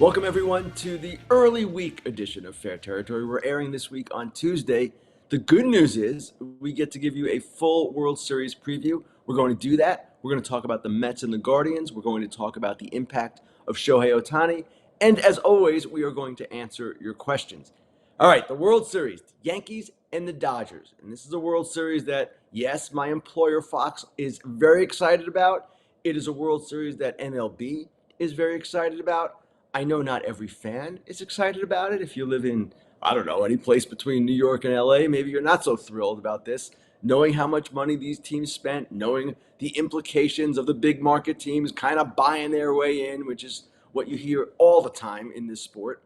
Welcome, everyone, to the early week edition of Fair Territory. We're airing this week on Tuesday. The good news is we get to give you a full World Series preview. We're going to do that. We're going to talk about the Mets and the Guardians. We're going to talk about the impact of Shohei Ohtani. And as always, we are going to answer your questions. All right, the World Series, the Yankees and the Dodgers. And this is a World Series that, yes, my employer Fox is very excited about. It is a World Series that MLB is very excited about. I know not every fan is excited about it. If you live in, I don't know, any place between New York and LA, maybe you're not so thrilled about this. Knowing how much money these teams spent, knowing the implications of the big market teams kind of buying their way in, which is what you hear all the time in this sport,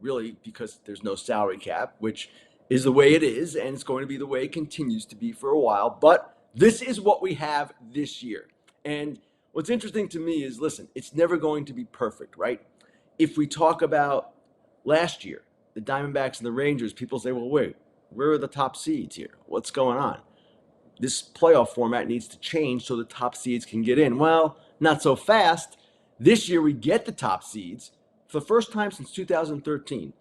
really because there's no salary cap, which is the way it is, and it's going to be the way it continues to be for a while. But this is what we have this year. And what's interesting to me is, listen, it's never going to be perfect, right? If we talk about last year, the Diamondbacks and the Rangers, people say, well, wait, where are the top seeds here? What's going on? This playoff format needs to change so the top seeds can get in. Well, not so fast. This year we get the top seeds for the first time since 2013.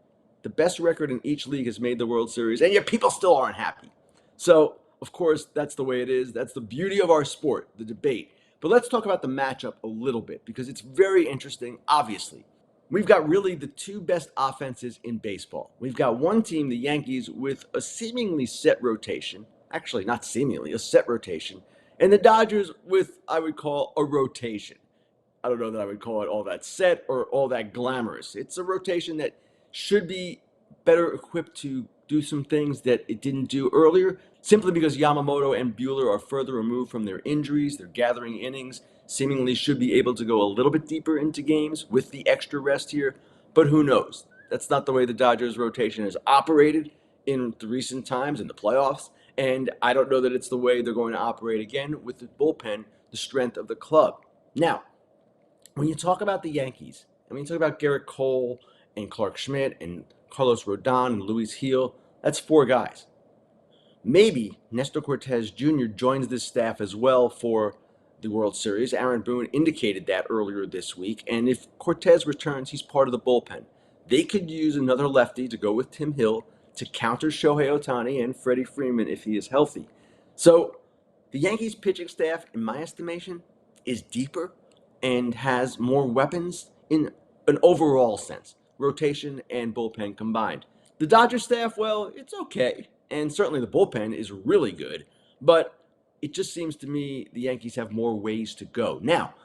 The best record in each league has made the World Series, and yet people still aren't happy. So, of course, that's the way it is. That's the beauty of our sport, the debate. But let's talk about the matchup a little bit because it's very interesting, obviously. We've got really the two best offenses in baseball. We've got one team, the Yankees, with a seemingly set rotation. Actually, not seemingly, a set rotation. And the Dodgers with, I would call, a rotation. I don't know that I would call it all that set or all that glamorous. It's a rotation that should be better equipped to do some things that it didn't do earlier, simply because Yamamoto and Buehler are further removed from their injuries. They're gathering innings, seemingly should be able to go a little bit deeper into games with the extra rest here, but who knows? That's not the way the Dodgers rotation has operated in the recent times in the playoffs, and I don't know that it's the way they're going to operate again with the bullpen, the strength of the club. Now, when you talk about the Yankees, and when you talk about Garrett Cole and Clark Schmidt and Carlos Rodon and Luis Gil, that's four guys. Maybe Nestor Cortes Jr. joins this staff as well for the World Series. Aaron Boone indicated that earlier this week. And if Cortes returns, he's part of the bullpen. They could use another lefty to go with Tim Hill to counter Shohei Ohtani and Freddie Freeman if he is healthy. So the Yankees pitching staff, in my estimation, is deeper and has more weapons in an overall sense, rotation and bullpen combined. The Dodgers staff, well, it's okay. And certainly the bullpen is really good. But it just seems to me the Yankees have more ways to go. Now,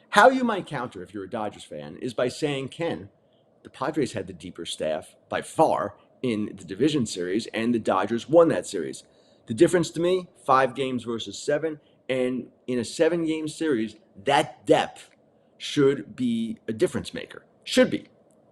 how you might counter if you're a Dodgers fan is by saying, Ken, the Padres had the deeper staff by far in the division series, and the Dodgers won that series. The difference to me, 5 games versus 7, and in a 7-game series, that depth should be a difference maker. Should be,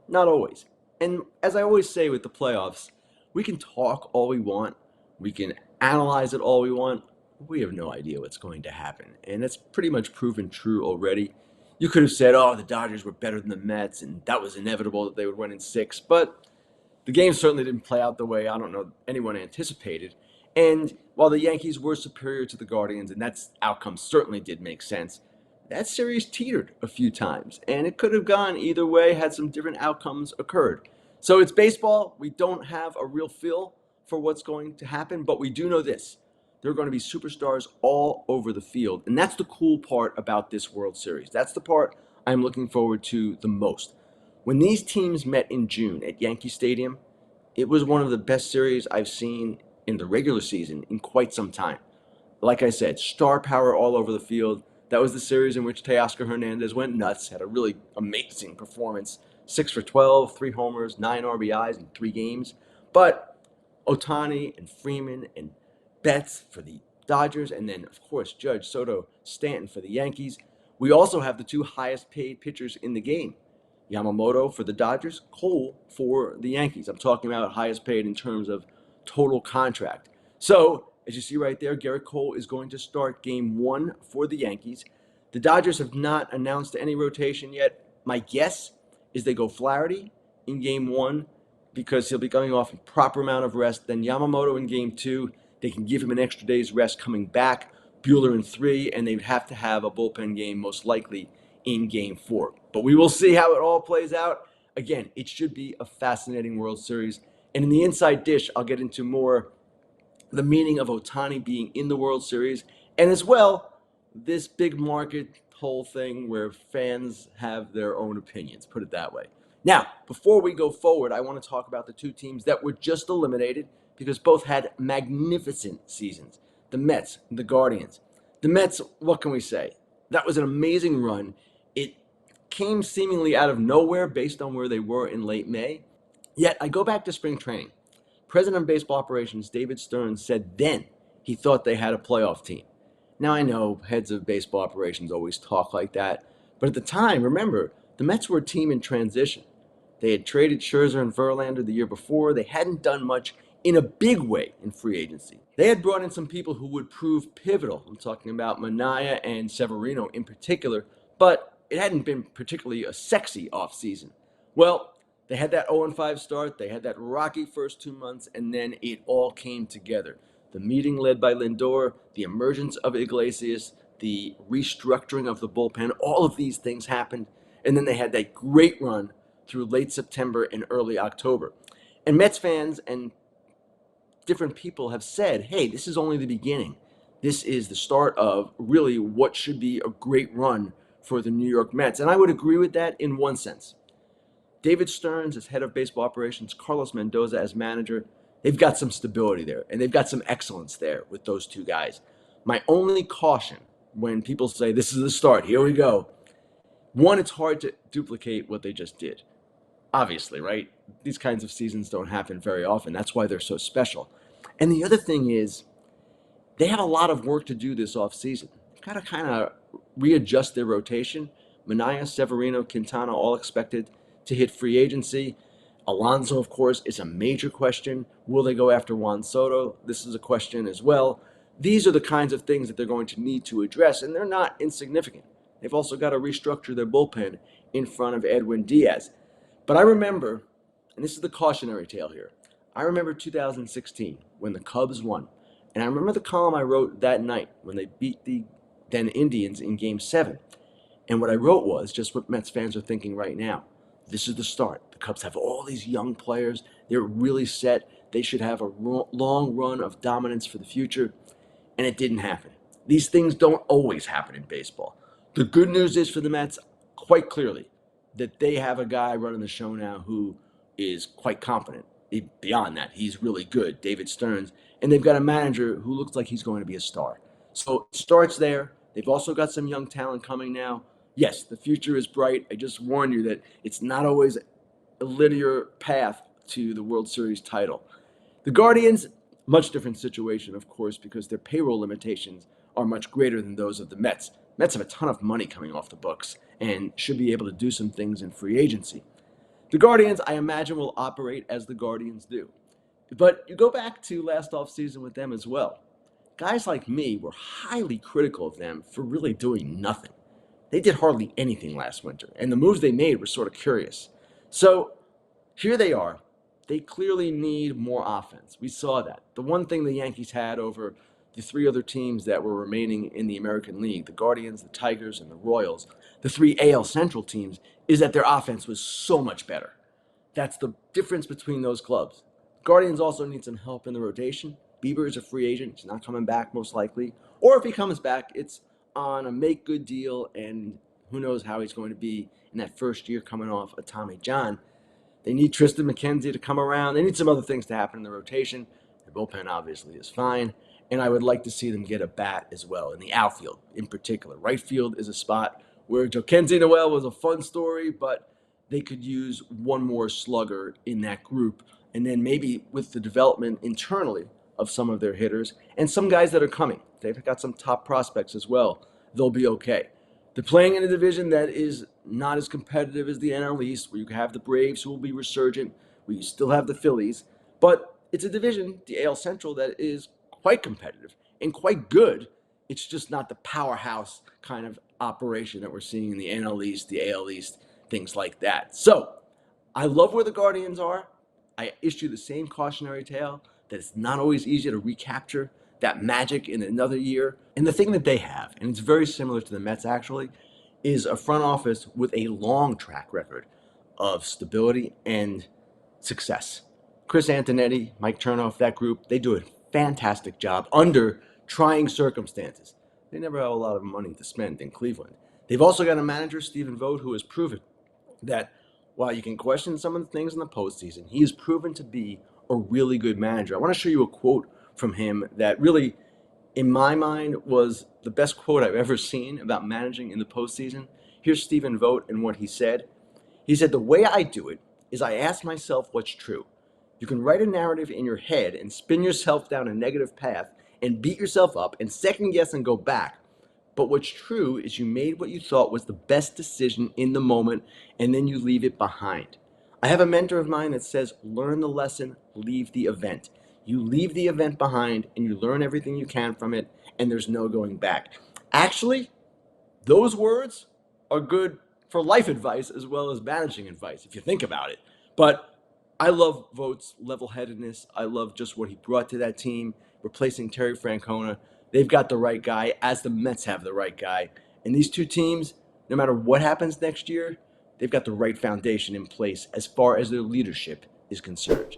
not always. And as I always say with the playoffs, we can talk all we want, we can analyze it all we want, we have no idea what's going to happen. And that's pretty much proven true already. You could have said, oh, the Dodgers were better than the Mets, and that was inevitable that they would win in 6. But the game certainly didn't play out the way, I don't know, anyone anticipated. And while the Yankees were superior to the Guardians, and that outcome certainly did make sense, that series teetered a few times. And it could have gone either way had some different outcomes occurred. So it's baseball. We don't have a real feel for what's going to happen, but we do know this. There are going to be superstars all over the field. And that's the cool part about this World Series. That's the part I'm looking forward to the most. When these teams met in June at Yankee Stadium, it was one of the best series I've seen in the regular season in quite some time. Like I said, star power all over the field. That was the series in which Teoscar Hernandez went nuts, had a really amazing performance. 6 for 12, 3 homers, 9 RBIs in 3 games. But Ohtani and Freeman and Betts for the Dodgers, and then, of course, Judge, Soto, Stanton for the Yankees. We also have the 2 highest paid pitchers in the game. Yamamoto for the Dodgers, Cole for the Yankees. I'm talking about highest paid in terms of total contract. So, as you see right there, Garrett Cole is going to start game 1 for the Yankees. The Dodgers have not announced any rotation yet. My guess is they go Flaherty in game 1 because he'll be coming off a proper amount of rest. Then Yamamoto in game 2. They can give him an extra day's rest coming back. Buehler in 3, and they'd have to have a bullpen game most likely in game 4. But we will see how it all plays out. Again, it should be a fascinating World Series. And in the inside dish, I'll get into more the meaning of Ohtani being in the World Series, and as well, this big market whole thing where fans have their own opinions, put it that way. Now, before we go forward, I want to talk about the two teams that were just eliminated because both had magnificent seasons. The Mets, the Guardians. The Mets, what can we say? That was an amazing run. It came seemingly out of nowhere based on where they were in late May. Yet, I go back to spring training. President of Baseball Operations David Stearns said then he thought they had a playoff team. Now I know heads of baseball operations always talk like that, but at the time, remember, the Mets were a team in transition. They had traded Scherzer and Verlander the year before. They hadn't done much in a big way in free agency. They had brought in some people who would prove pivotal. I'm talking about Manaea and Severino in particular, but it hadn't been particularly a sexy offseason. Well, they had that 0-5 start, they had that rocky first 2 months, and then it all came together. The meeting led by Lindor, the emergence of Iglesias, the restructuring of the bullpen, all of these things happened, and then they had that great run through late September and early October. And Mets fans and different people have said, hey, this is only the beginning. This is the start of really what should be a great run for the New York Mets. And I would agree with that in one sense. David Stearns as head of baseball operations, Carlos Mendoza as manager, they've got some stability there, and they've got some excellence there with those two guys. My only caution when people say, this is the start, here we go. One, it's hard to duplicate what they just did. Obviously, right? These kinds of seasons don't happen very often. That's why they're so special. And the other thing is, they have a lot of work to do this offseason. They've got to kind of readjust their rotation. Manaea, Severino, Quintana all expected to hit free agency. Alonso, of course, is a major question. Will they go after Juan Soto? This is a question as well. These are the kinds of things that they're going to need to address, and they're not insignificant. They've also got to restructure their bullpen in front of Edwin Diaz. But I remember, and this is the cautionary tale here, I remember 2016 when the Cubs won. And I remember the column I wrote that night when they beat the then Indians in Game 7. And what I wrote was just what Mets fans are thinking right now. This is the start. The Cubs have all these young players. They're really set. They should have a long run of dominance for the future. And it didn't happen. These things don't always happen in baseball. The good news is for the Mets, quite clearly, that they have a guy running the show now who is quite competent. Beyond that, he's really good, David Stearns. And they've got a manager who looks like he's going to be a star. So it starts there. They've also got some young talent coming now. Yes, the future is bright. I just warn you that it's not always a linear path to the World Series title. The Guardians, much different situation, of course, because their payroll limitations are much greater than those of the Mets. Mets have a ton of money coming off the books and should be able to do some things in free agency. The Guardians, I imagine, will operate as the Guardians do. But you go back to last offseason with them as well. Guys like me were highly critical of them for really doing nothing. They did hardly anything last winter, and the moves they made were sort of curious. So here they are. They clearly need more offense. We saw that. The one thing the Yankees had over the three other teams that were remaining in the American League, the Guardians, the Tigers, and the Royals, the three AL Central teams, is that their offense was so much better. That's the difference between those clubs. Guardians also need some help in the rotation. Bieber is a free agent. He's not coming back most likely. Or if he comes back, it's on a make-good deal, and who knows how he's going to be in that first year coming off a Tommy John. They need Tristan McKenzie to come around. They need some other things to happen in the rotation. The bullpen obviously is fine, and I would like to see them get a bat as well in the outfield in particular. Right field is a spot where Joaquin Noel was a fun story, but they could use one more slugger in that group, and then maybe with the development internally of some of their hitters and some guys that are coming. They've got some top prospects as well. They'll be okay. They're playing in a division that is not as competitive as the NL East, where you have the Braves who will be resurgent, where you still have the Phillies. But it's a division, the AL Central, that is quite competitive and quite good. It's just not the powerhouse kind of operation that we're seeing in the NL East, the AL East, things like that. So I love where the Guardians are. I issue the same cautionary tale that it's not always easy to recapture that magic in another year. And the thing that they have, and it's very similar to the Mets actually, is a front office with a long track record of stability and success. Chris Antonetti, Mike Chernoff, that group, they do a fantastic job under trying circumstances. They never have a lot of money to spend in Cleveland. They've also got a manager, Stephen Vogt, who has proven that while you can question some of the things in the postseason, he has proven to be a really good manager. I want to show you a quote from him that really, in my mind, was the best quote I've ever seen about managing in the postseason. Here's Stephen Vogt and what he said. He said, "The way I do it is I ask myself what's true. You can write a narrative in your head and spin yourself down a negative path and beat yourself up and second guess and go back. But what's true is you made what you thought was the best decision in the moment and then you leave it behind. I have a mentor of mine that says, learn the lesson, leave the event. You leave the event behind and you learn everything you can from it and there's no going back." Actually, those words are good for life advice as well as managing advice, if you think about it. But I love Vogt's level-headedness. I love just what he brought to that team, replacing Terry Francona. They've got the right guy, as the Mets have the right guy. And these two teams, no matter what happens next year, they've got the right foundation in place as far as their leadership is concerned.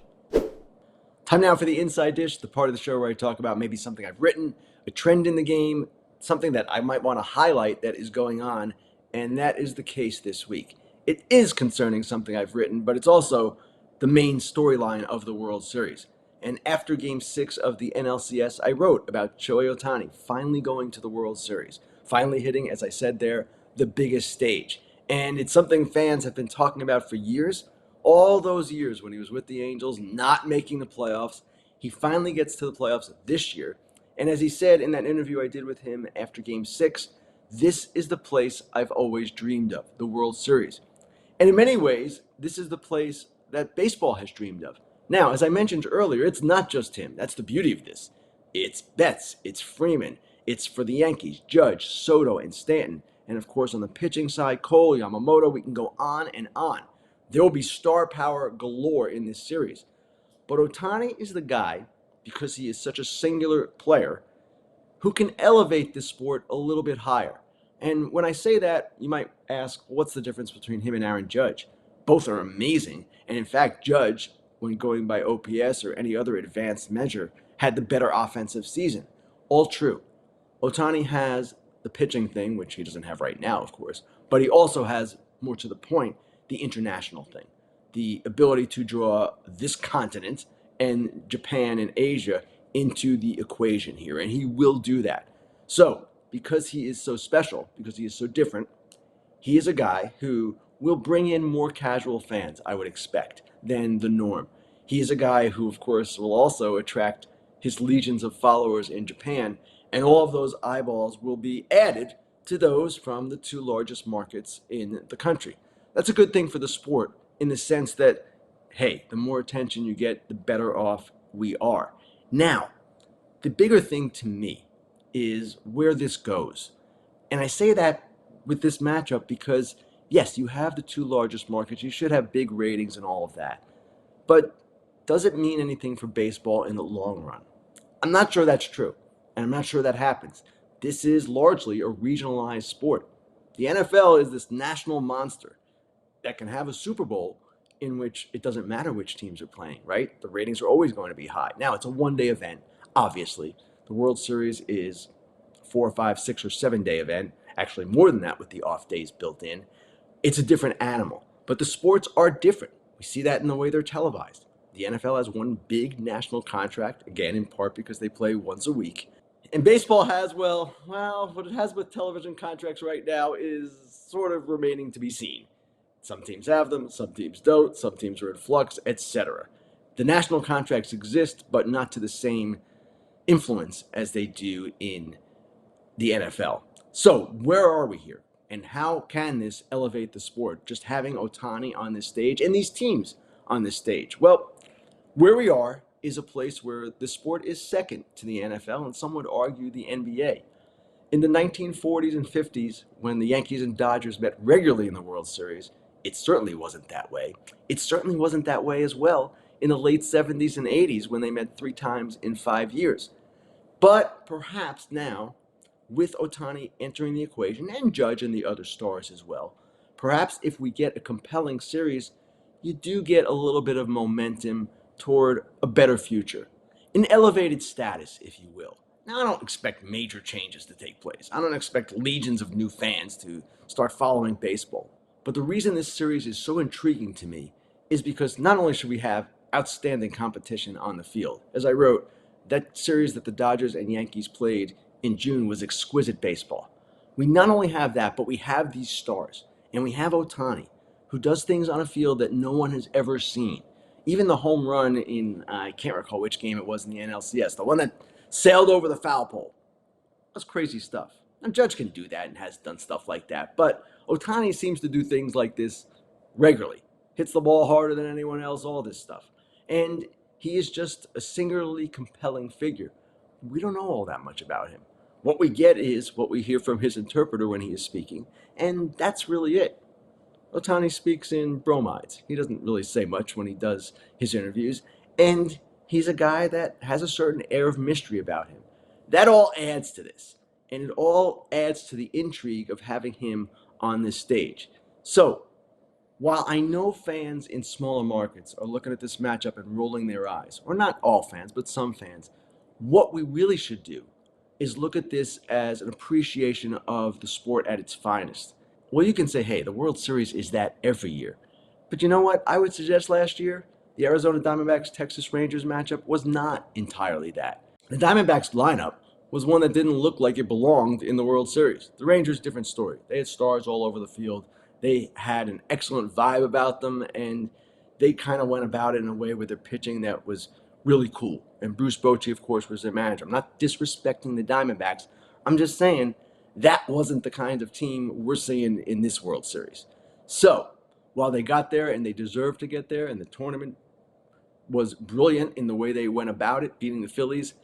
Time now for the Inside Dish, the part of the show where I talk about maybe something I've written, a trend in the game, something that I might want to highlight that is going on, and that is the case this week. It is concerning something I've written, but it's also the main storyline of the World Series. And after Game 6 of the NLCS, I wrote about Shohei Ohtani finally going to the World Series, finally hitting, as I said there, the biggest stage. And it's something fans have been talking about for years. All those years when he was with the Angels, not making the playoffs, he finally gets to the playoffs this year. And as he said in that interview I did with him after Game 6, this is the place I've always dreamed of, the World Series. And in many ways, this is the place that baseball has dreamed of. Now, as I mentioned earlier, it's not just him. That's the beauty of this. It's Betts, it's Freeman, it's for the Yankees, Judge, Soto, and Stanton. And of course, on the pitching side, Cole, Yamamoto, we can go on and on. There will be star power galore in this series. But Ohtani is the guy, because he is such a singular player, who can elevate this sport a little bit higher. And when I say that, you might ask, what's the difference between him and Aaron Judge? Both are amazing. And in fact, Judge, when going by OPS or any other advanced measure, had the better offensive season. All true. Ohtani has the pitching thing, which he doesn't have right now, of course, but he also has, more to the point, the international thing. The ability to draw this continent and Japan and Asia into the equation here, and he will do that. So, because he is so special, because he is so different, he is a guy who will bring in more casual fans, I would expect, than the norm. He is a guy who, of course, will also attract his legions of followers in Japan, and all of those eyeballs will be added to those from the two largest markets in the country. That's a good thing for the sport in the sense that, hey, the more attention you get, the better off we are. Now, the bigger thing to me is where this goes. And I say that with this matchup because, yes, you have the two largest markets. You should have big ratings and all of that. But does it mean anything for baseball in the long run? I'm not sure that's true. And I'm not sure that happens. This is largely a regionalized sport. The NFL is this national monster that can have a Super Bowl in which it doesn't matter which teams are playing, right? The ratings are always going to be high. Now, it's a one-day event, obviously. The World Series is 4 or 5, 6 or 7-day event, actually more than that with the off days built in. It's a different animal, but the sports are different. We see that in the way they're televised. The NFL has one big national contract, again, in part because they play once a week. And baseball has, well, what it has with television contracts right now is sort of remaining to be seen. Some teams have them, some teams don't, some teams are in flux, etc. The national contracts exist, but not to the same influence as they do in the NFL. So, where are we here? And how can this elevate the sport? Just having Ohtani on this stage and these teams on this stage. Well, where we are is a place where the sport is second to the NFL, and some would argue the NBA. In the 1940s and 50s, when the Yankees and Dodgers met regularly in the World Series, it certainly wasn't that way. It certainly wasn't that way as well in the late 70s and 80s when they met 3 times in 5 years. But perhaps now, with Ohtani entering the equation, and Judge and the other stars as well, perhaps if we get a compelling series, you do get a little bit of momentum toward a better future, an elevated status, if you will. Now, I don't expect major changes to take place. I don't expect legions of new fans to start following baseball. But the reason this series is so intriguing to me is because not only should we have outstanding competition on the field, as I wrote, that series that the Dodgers and Yankees played in June was exquisite baseball. We not only have that, but we have these stars. And we have Ohtani, who does things on a field that no one has ever seen. Even the home run in, I can't recall which game it was in the NLCS, the one that sailed over the foul pole. That's crazy stuff. Now, Judge can do that and has done stuff like that. But Ohtani seems to do things like this regularly. Hits the ball harder than anyone else, all this stuff. And he is just a singularly compelling figure. We don't know all that much about him. What we get is what we hear from his interpreter when he is speaking, and that's really it. Ohtani speaks in bromides. He doesn't really say much when he does his interviews, and he's a guy that has a certain air of mystery about him. That all adds to this, and it all adds to the intrigue of having him on this stage. So, while I know fans in smaller markets are looking at this matchup and rolling their eyes, or not all fans, but some fans, what we really should do is look at this as an appreciation of the sport at its finest. Well, you can say, hey, the World Series is that every year. But you know what? I would suggest last year, the Arizona Diamondbacks-Texas Rangers matchup was not entirely that. The Diamondbacks lineup was one that didn't look like it belonged in the World Series. The Rangers, different story. They had stars all over the field. They had an excellent vibe about them, and they kind of went about it in a way with their pitching that was really cool. And Bruce Bochy, of course, was their manager. I'm not disrespecting the Diamondbacks. I'm just saying that wasn't the kind of team we're seeing in this World Series. So, while they got there and they deserved to get there, and the tournament was brilliant in the way they went about it, beating the Phillies,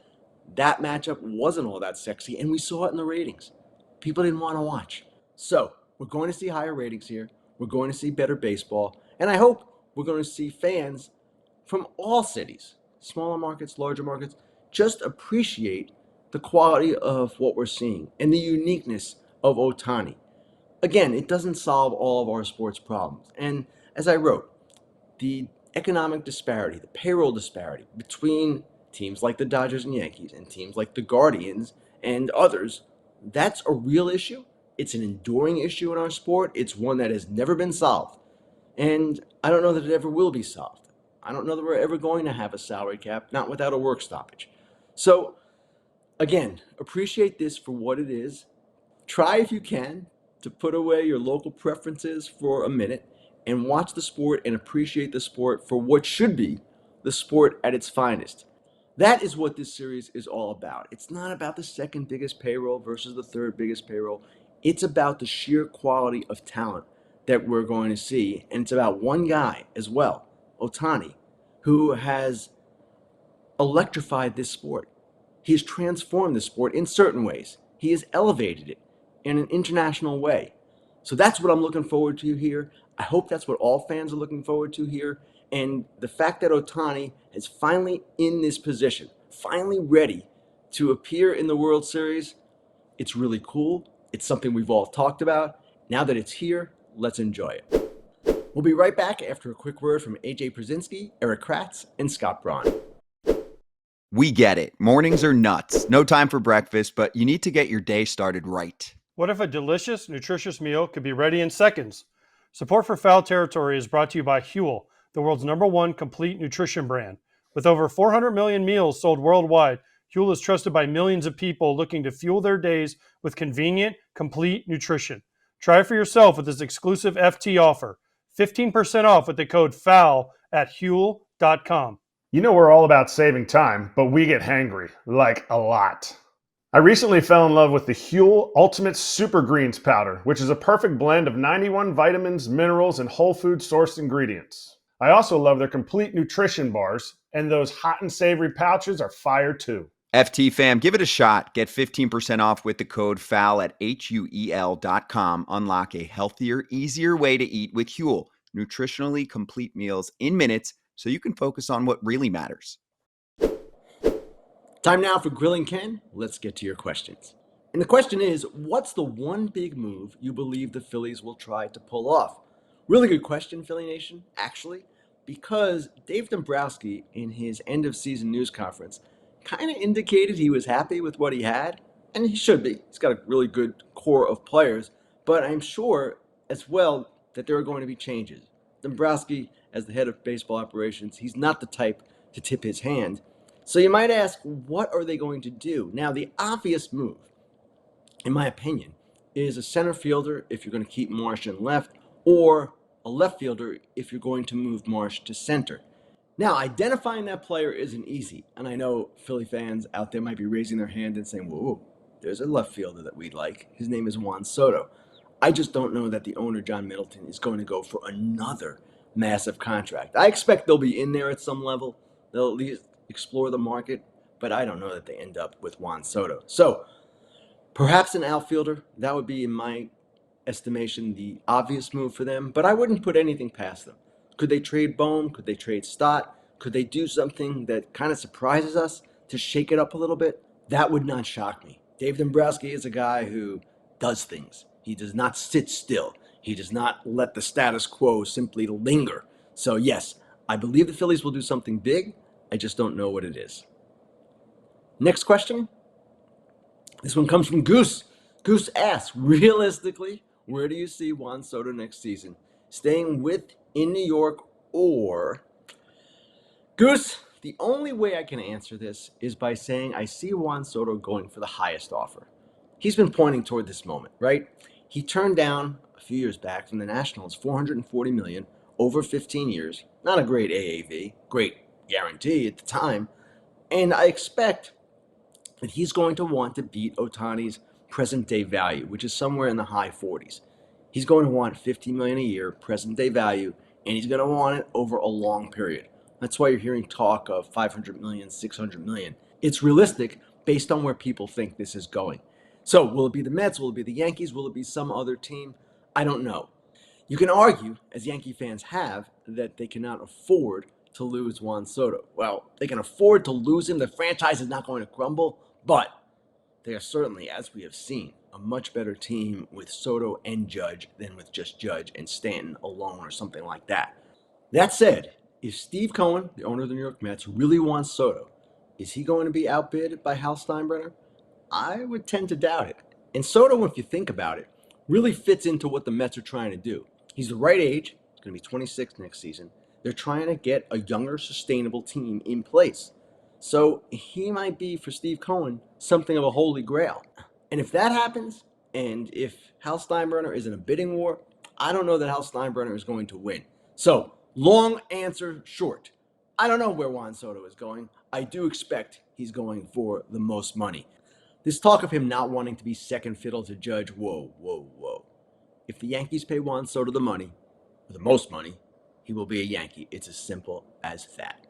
that matchup wasn't all that sexy, and we saw it in the ratings. People didn't want to watch. So, we're going to see higher ratings here. We're going to see better baseball. And I hope we're going to see fans from all cities, smaller markets, larger markets, just appreciate the quality of what we're seeing and the uniqueness of Ohtani. Again, it doesn't solve all of our sports problems. And as I wrote, the economic disparity, the payroll disparity between teams like the Dodgers and Yankees and teams like the Guardians and others, that's a real issue. It's an enduring issue in our sport. It's one that has never been solved. And I don't know that it ever will be solved. I don't know that we're ever going to have a salary cap, not without a work stoppage. So, again, appreciate this for what it is. Try, if you can, to put away your local preferences for a minute and watch the sport and appreciate the sport for what should be the sport at its finest. That is what this series is all about. It's not about the second biggest payroll versus the third biggest payroll. It's about the sheer quality of talent that we're going to see. And it's about one guy as well, Ohtani, who has electrified this sport. He has transformed the sport in certain ways. He has elevated it in an international way. So that's what I'm looking forward to here. I hope that's what all fans are looking forward to here. And the fact that Ohtani is finally in this position, finally ready to appear in the World Series, it's really cool. It's something we've all talked about. Now that it's here, let's enjoy it. We'll be right back after a quick word from AJ Przinsky, Eric Kratz, and Scott Braun. We get it. Mornings are nuts. No time for breakfast, but you need to get your day started right. What if a delicious, nutritious meal could be ready in seconds? Support for Foul Territory is brought to you by Huel, the world's #1 complete nutrition brand. With over 400 million meals sold worldwide, Huel is trusted by millions of people looking to fuel their days with convenient, complete nutrition. Try it for yourself with this exclusive FT offer. 15% off with the code FOUL at Huel.com. You know we're all about saving time, but we get hangry, like a lot. I recently fell in love with the Huel Ultimate Super Greens Powder, which is a perfect blend of 91 vitamins, minerals, and whole food sourced ingredients. I also love their complete nutrition bars, and those hot and savory pouches are fire too. FT fam, give it a shot. Get 15% off with the code FOUL at HUEL.com. Unlock a healthier, easier way to eat with Huel. Nutritionally complete meals in minutes so you can focus on what really matters. Time now for Grillin Ken. Let's get to your questions. And the question is, what's the one big move you believe the Phillies will try to pull off? Really good question, Philly Nation, actually, because Dave Dombrowski, in his end of season news conference, kind of indicated he was happy with what he had, and he should be. He's got a really good core of players, but I'm sure as well that there are going to be changes. Dombrowski, as the head of baseball operations, he's not the type to tip his hand. So you might ask, what are they going to do? Now, the obvious move, in my opinion, is a center fielder if you're going to keep Marsh in left, or a left fielder if you're going to move Marsh to center. Now, identifying that player isn't easy, and I know Philly fans out there might be raising their hand and saying, whoa, there's a left fielder that we'd like. His name is Juan Soto. I just don't know that the owner, John Middleton, is going to go for another massive contract. I expect they'll be in there at some level. They'll at least explore the market, but I don't know that they end up with Juan Soto. So, perhaps an outfielder, that would be, in my estimation, the obvious move for them, but I wouldn't put anything past them. Could they trade Bohm? Could they trade Stott? Could they do something that kind of surprises us to shake it up a little bit? That would not shock me. Dave Dombrowski is a guy who does things. He does not sit still. He does not let the status quo simply linger. So yes, I believe the Phillies will do something big. I just don't know what it is. Next question. This one comes from Goose. Goose asks, realistically, where do you see Juan Soto next season? Staying in New York or... Goose, the only way I can answer this is by saying I see Juan Soto going for the highest offer. He's been pointing toward this moment, right? He turned down a few years back from the Nationals $440 million over 15 years. Not a great AAV, great guarantee at the time. And I expect that he's going to want to beat Ohtani's present day value, which is somewhere in the high 40s. He's going to want $50 million a year present day value, and he's going to want it over a long period. That's why you're hearing talk of $500 million, $600 million. It's realistic based on where people think this is going. So will it be the Mets? Will it be the Yankees? Will it be some other team? I don't know. You can argue, as Yankee fans have, that they cannot afford to lose Juan Soto. Well, they can afford to lose him. The franchise is not going to crumble, but they are certainly, as we have seen, a much better team with Soto and Judge than with just Judge and Stanton alone or something like that. That said, if Steve Cohen, the owner of the New York Mets, really wants Soto, is he going to be outbid by Hal Steinbrenner? I would tend to doubt it. And Soto, if you think about it, really fits into what the Mets are trying to do. He's the right age. He's going to be 26 next season. They're trying to get a younger, sustainable team in place. So he might be, for Steve Cohen, something of a holy grail. And if that happens, and if Hal Steinbrenner is in a bidding war, I don't know that Hal Steinbrenner is going to win. So, long answer short. I don't know where Juan Soto is going. I do expect he's going for the most money. This talk of him not wanting to be second fiddle to Judge, whoa, whoa, whoa. If the Yankees pay Juan Soto the money, or the most money, he will be a Yankee. It's as simple as that.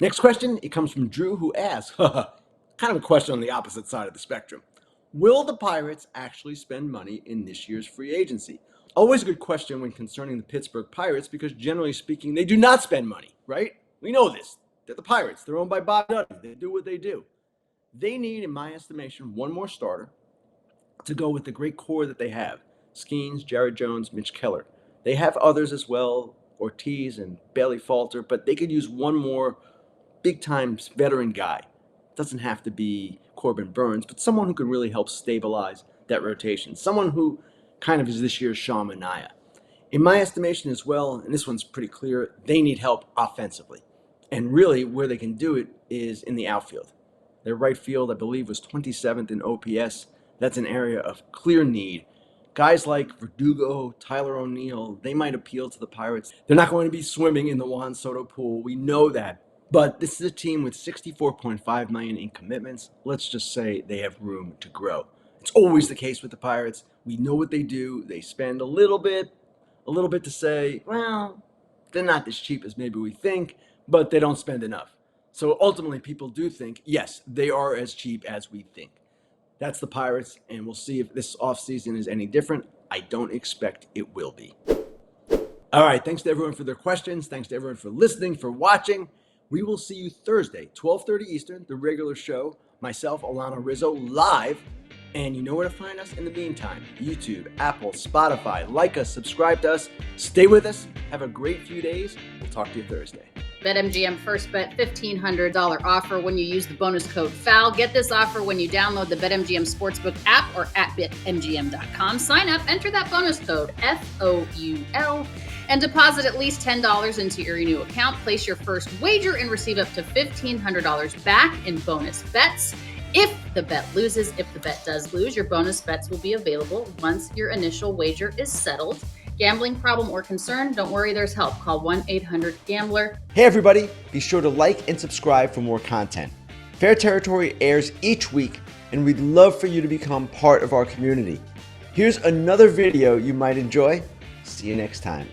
Next question, it comes from Drew, who asks, kind of a question on the opposite side of the spectrum. Will the Pirates actually spend money in this year's free agency? Always a good question when concerning the Pittsburgh Pirates because generally speaking, they do not spend money, right? We know this. They're the Pirates. They're owned by Bob Dudley. They do what they do. They need, in my estimation, one more starter to go with the great core that they have. Skeens, Jared Jones, Mitch Keller. They have others as well, Ortiz and Bailey Falter, but they could use one more big-time veteran guy. Doesn't have to be Corbin Burns, but someone who could really help stabilize that rotation. Someone who kind of is this year's Sean Manaea. In my estimation as well, and this one's pretty clear, they need help offensively. And really, where they can do it is in the outfield. Their right field, I believe, was 27th in OPS. That's an area of clear need. Guys like Verdugo, Tyler O'Neill, they might appeal to the Pirates. They're not going to be swimming in the Juan Soto pool. We know that. But this is a team with $64.5 million in commitments. Let's just say they have room to grow. It's always the case with the Pirates. We know what they do. They spend a little bit to say, well, they're not as cheap as maybe we think, but they don't spend enough. So ultimately, people do think, yes, they are as cheap as we think. That's the Pirates, and we'll see if this offseason is any different. I don't expect it will be. All right, thanks to everyone for their questions. Thanks to everyone for listening, for watching. We will see you Thursday, 12:30 Eastern, the regular show. myself, Alana Rizzo, live. And you know where to find us in the meantime. YouTube, Apple, Spotify. Like us, subscribe to us, stay with us. Have a great few days. We'll talk to you Thursday. BetMGM first bet $1,500 offer when you use the bonus code FOUL. Get this offer when you download the BetMGM Sportsbook app or at BetMGM.com. Sign up, enter that bonus code FOUL, and deposit at least $10 into your new account. Place your first wager and receive up to $1,500 back in bonus bets. If the bet loses, if the bet does lose, your bonus bets will be available once your initial wager is settled. Gambling problem or concern? Don't worry, there's help. Call 1-800-GAMBLER. Hey everybody, be sure to like and subscribe for more content. Fair Territory airs each week, and we'd love for you to become part of our community. Here's another video you might enjoy. See you next time.